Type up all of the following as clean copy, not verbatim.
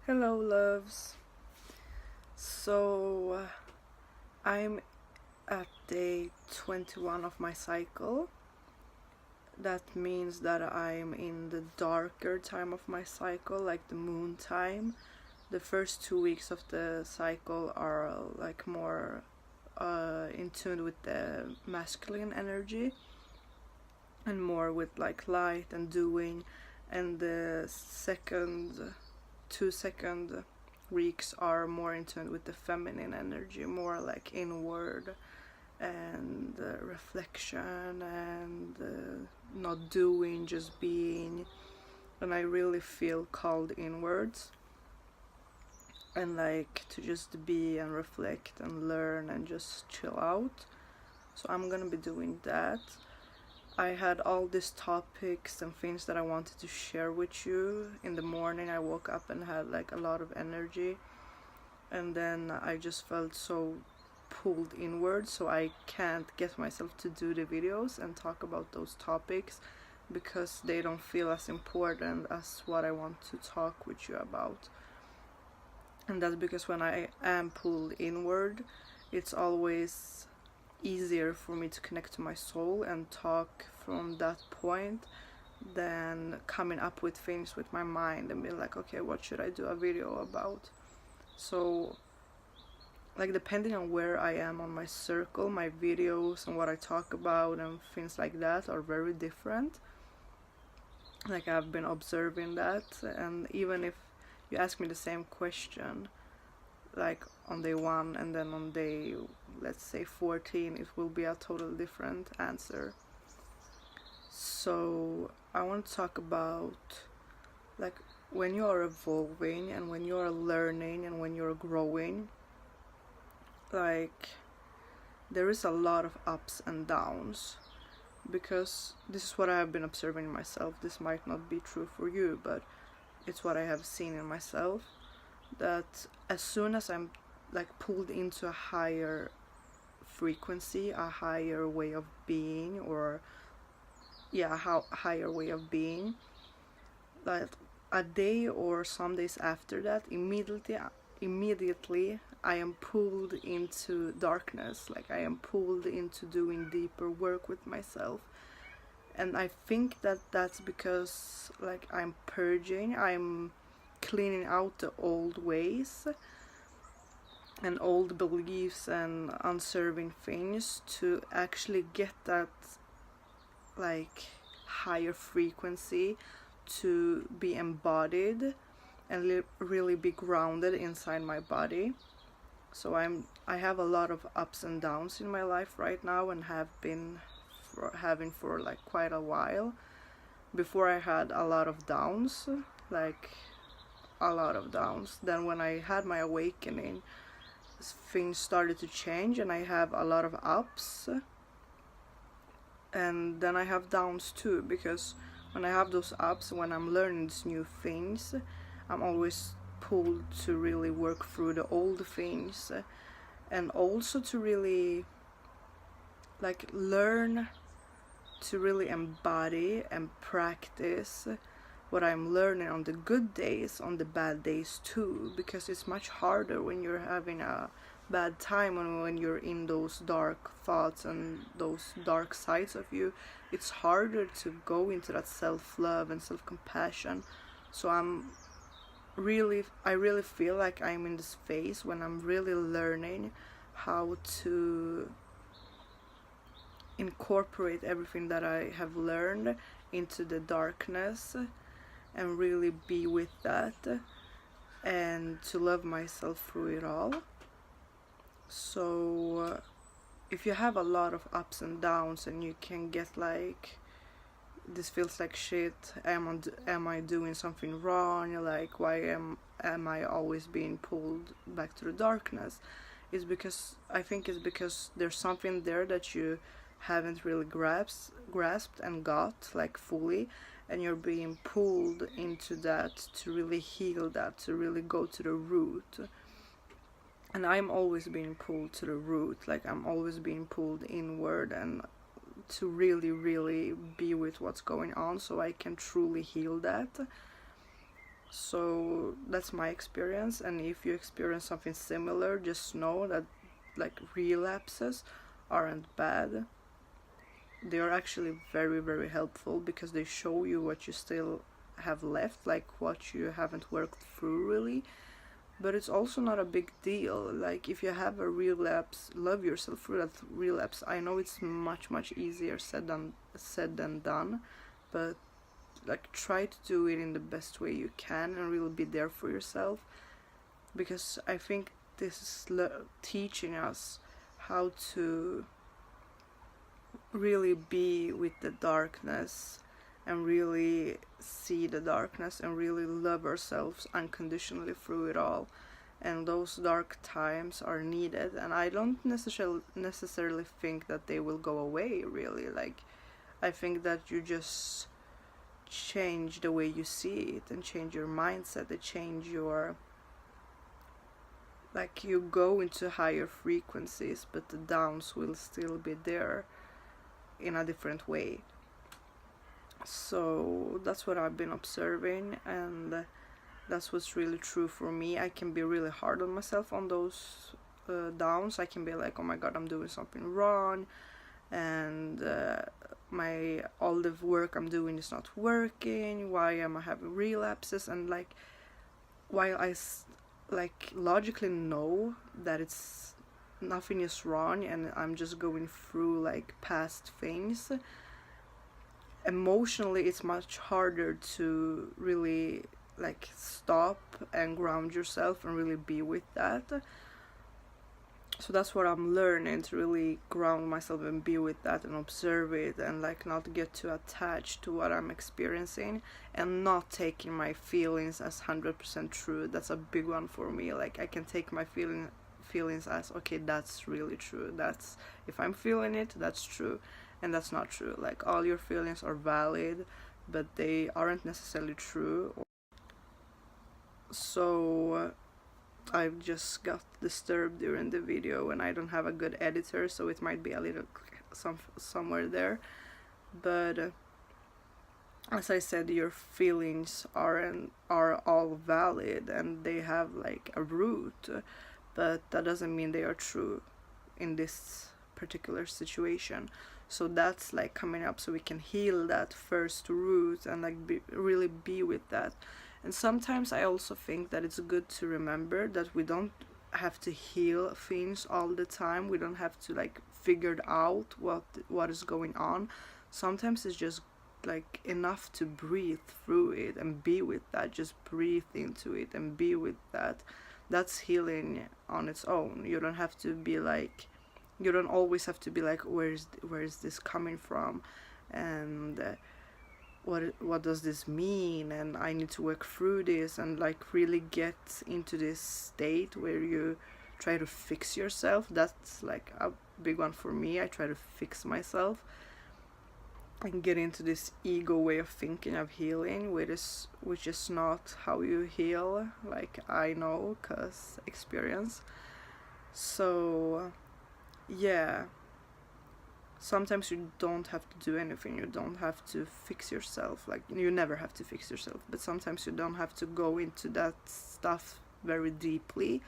Hello, loves. So, I'm at day 21 of my cycle. That means that I'm in the darker time of my cycle, like the moon time. The first 2 weeks of the cycle are like more in tune with the masculine energy and more with like light and doing, and the second 2 second weeks are more in tune with the feminine energy, more like inward and reflection and not doing, just being. And I really feel called inwards and like to just be and reflect and learn and just chill out. So I'm gonna be doing that. I had all these topics and things that I wanted to share with you. In the morning I woke up and had like a lot of energy, and then I just felt so pulled inward, so I can't get myself to do the videos and talk about those topics because they don't feel as important as what I want to talk with you about. And that's because when I am pulled inward, it's always easier for me to connect to my soul and talk from that point than coming up with things with my mind and being like, okay, what should I do a video about? So like depending on where I am on my circle, my videos and what I talk about and things like that are very different. Like I've been observing that, and even if you ask me the same question like on day 1 and then on day, let's say 14, it will be a totally different answer. So I want to talk about like when you are evolving and when you are learning and when you're growing, like there is a lot of ups and downs, because this is what I have been observing in myself. This might not be true for you, but it's what I have seen in myself, that as soon as I'm like pulled into a higher frequency, a higher way of being, or higher way of being, like a day or some days after that, immediately I am pulled into darkness. Like I am pulled into doing deeper work with myself. And I think that that's because like I'm purging, I'm cleaning out the old ways and old beliefs and unserving things to actually get that like higher frequency to be embodied and really be grounded inside my body. So I have a lot of ups and downs in my life right now, and have been having for like quite a while. Before I had a lot of downs, like a lot of downs. Then when I had my awakening, things started to change and I have a lot of ups, and then I have downs too, because when I have those ups, when I'm learning these new things, I'm always pulled to really work through the old things, and also to really like learn to really embody and practice what I'm learning on the good days, on the bad days too, because it's much harder when you're having a bad time and when you're in those dark thoughts and those dark sides of you. It's harder to go into that self-love and self-compassion. So I really feel like I'm in this phase when I'm really learning how to incorporate everything that I have learned into the darkness and really be with that and to love myself through it all. So if you have a lot of ups and downs and you can get like, this feels like shit, am I doing something wrong, like why am I always being pulled back to the darkness, is because I think it's because there's something there that you haven't really grasped and got like fully, and you're being pulled into that to really heal that, to really go to the root. And I'm always being pulled to the root, like I'm always being pulled inward and to really be with what's going on so I can truly heal that. So that's my experience, and if you experience something similar, just know that like relapses aren't bad. They are actually very, very helpful because they show you what you still have left, like what you haven't worked through really. But it's also not a big deal. Like if you have a relapse, love yourself through that relapse. I know it's much, much easier said than done, but like try to do it in the best way you can and really be there for yourself, because I think this is teaching us how to really be with the darkness and really see the darkness and really love ourselves unconditionally through it all. And those dark times are needed, and I don't necessarily think that they will go away really. Like I think that you just change the way you see it and change your mindset, and change your, like you go into higher frequencies, but the downs will still be there in a different way. So that's what I've been observing, and that's what's really true for me. I can be really hard on myself on those downs. I can be like, oh my god, I'm doing something wrong, and my all the work I'm doing is not working. Why am I having relapses? And like, while I like logically know that it's nothing is wrong and I'm just going through like past things, emotionally it's much harder to really like stop and ground yourself and really be with that. So that's what I'm learning, to really ground myself and be with that and observe it, and like not get too attached to what I'm experiencing, and not taking my feelings as 100% true. That's a big one for me. Like I can take my feelings as, okay, that's really true. That's, if I'm feeling it, that's true. And that's not true. Like all your feelings are valid, but they aren't necessarily true. So I've just got disturbed during the video and I don't have a good editor, so it might be a little somewhere there. But as I said, your feelings are all valid and they have like a root, but that doesn't mean they are true in this particular situation. So that's like coming up, so we can heal that first root and like really be with that. And sometimes I also think that it's good to remember that we don't have to heal things all the time. We don't have to like figure out what is going on. Sometimes it's just like enough to breathe through it and be with that. Just breathe into it and be with that. That's healing on its own. You don't have to be like, you don't always have to be like, where is this coming from, and what does this mean, and I need to work through this, and like really get into this state where you try to fix yourself. That's like a big one for me. I try to fix myself and get into this ego way of thinking of healing, which is not how you heal, like I know, cause experience. So yeah, sometimes you don't have to do anything. You don't have to fix yourself. Like you never have to fix yourself, but sometimes you don't have to go into that stuff very deeply.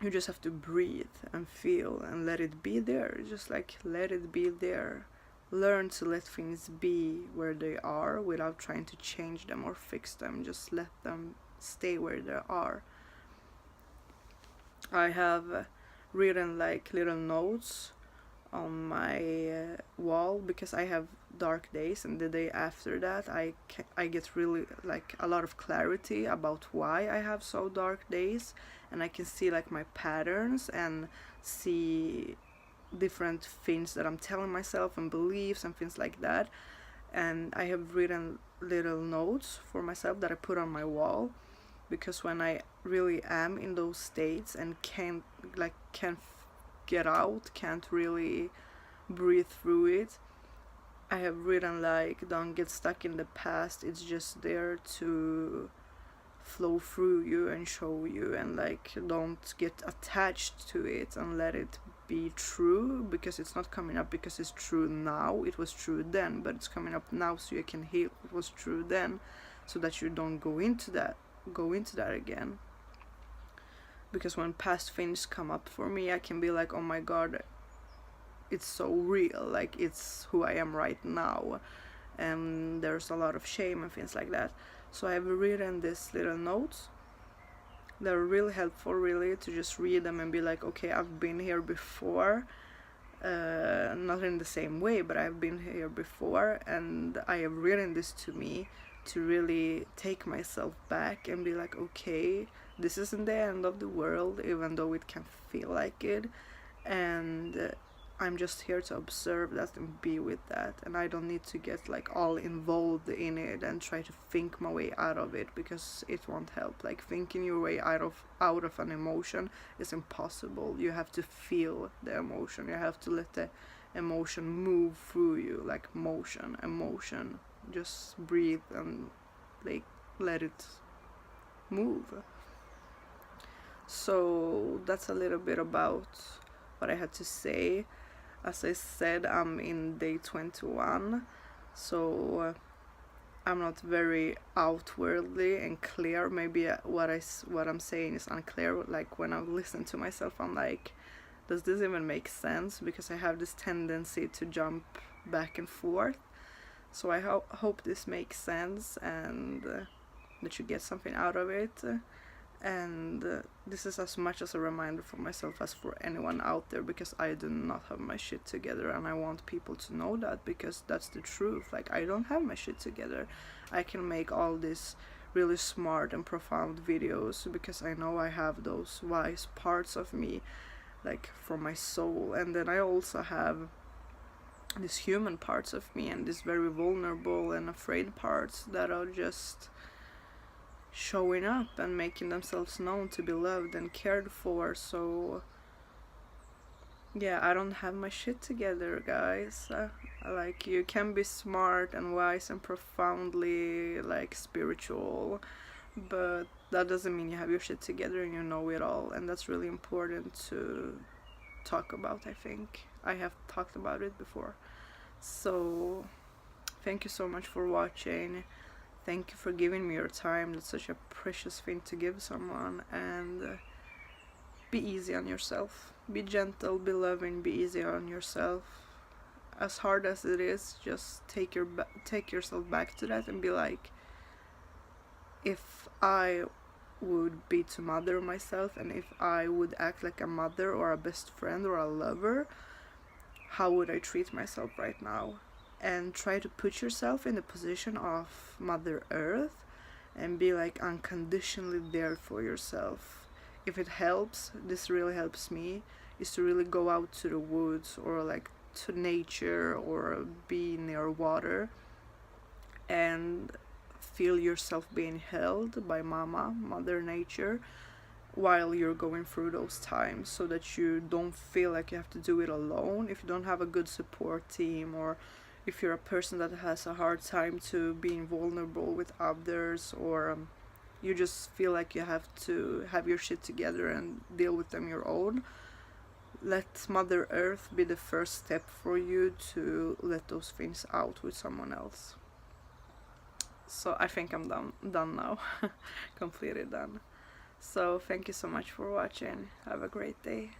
You just have to breathe and feel and let it be there. Just like let it be there. Learn to let things be where they are without trying to change them or fix them. Just let them stay where they are. I have written like little notes on my wall because I have dark days, and the day after that I get really like a lot of clarity about why I have so dark days, and I can see like my patterns and see different things that I'm telling myself and beliefs and things like that. And I have written little notes for myself that I put on my wall, because when I really am in those states and can't get out, can't really breathe through it, I have written like, don't get stuck in the past. It's just there to flow through you and show you, and like don't get attached to it and let it be true, because it's not coming up because it's true now. It was true then, but it's coming up now so you can heal what was true then. so that you don't go into that again. Because when past things come up for me, I can be like, oh my god, it's so real, like it's who I am right now, and there's a lot of shame and things like that. So I've written these little notes. They're really helpful, really, to just read them and be like, okay, I've been here before, not in the same way, but I've been here before, and I have written this to me to really take myself back and be like, okay, this isn't the end of the world, even though it can feel like it, and I'm just here to observe that and be with that, and I don't need to get like all involved in it and try to think my way out of it, because it won't help. Like thinking your way out of an emotion is impossible. You have to feel the emotion. You have to let the emotion move through you, like emotion. Just breathe and like let it move. So that's a little bit about what I had to say. As I said, I'm in day 21, so I'm not very outwardly and clear. Maybe what I'm saying is unclear. Like when I listen to myself, I'm like, does this even make sense? Because I have this tendency to jump back and forth. So I hope this makes sense, and that you get something out of it. And this is as much as a reminder for myself as for anyone out there, because I do not have my shit together, and I want people to know that, because that's the truth. Like, I don't have my shit together. I can make all these really smart and profound videos because I know I have those wise parts of me, like from my soul, and then I also have these human parts of me and these very vulnerable and afraid parts that are just showing up and making themselves known to be loved and cared for. So yeah, I don't have my shit together, guys. Like, you can be smart and wise and profoundly like spiritual, but that doesn't mean you have your shit together and you know it all, and that's really important to talk about. I think I have talked about it before. So thank you so much for watching. Thank you for giving me your time. That's such a precious thing to give someone. And be easy on yourself. Be gentle, be loving, be easy on yourself. As hard as it is, just take yourself back to that and be like, if I would be to mother myself, and if I would act like a mother or a best friend or a lover, how would I treat myself right now? And try to put yourself in the position of Mother Earth and be like unconditionally there for yourself. If it helps, this really helps me, is to really go out to the woods or like to nature or be near water and feel yourself being held by Mother Nature, while you're going through those times, so that you don't feel like you have to do it alone. If you don't have a good support team, or if you're a person that has a hard time to being vulnerable with others, or you just feel like you have to have your shit together and deal with them your own, let Mother Earth be the first step for you to let those things out with someone else. So I think I'm done now. Completely done. So thank you so much for watching. Have a great day.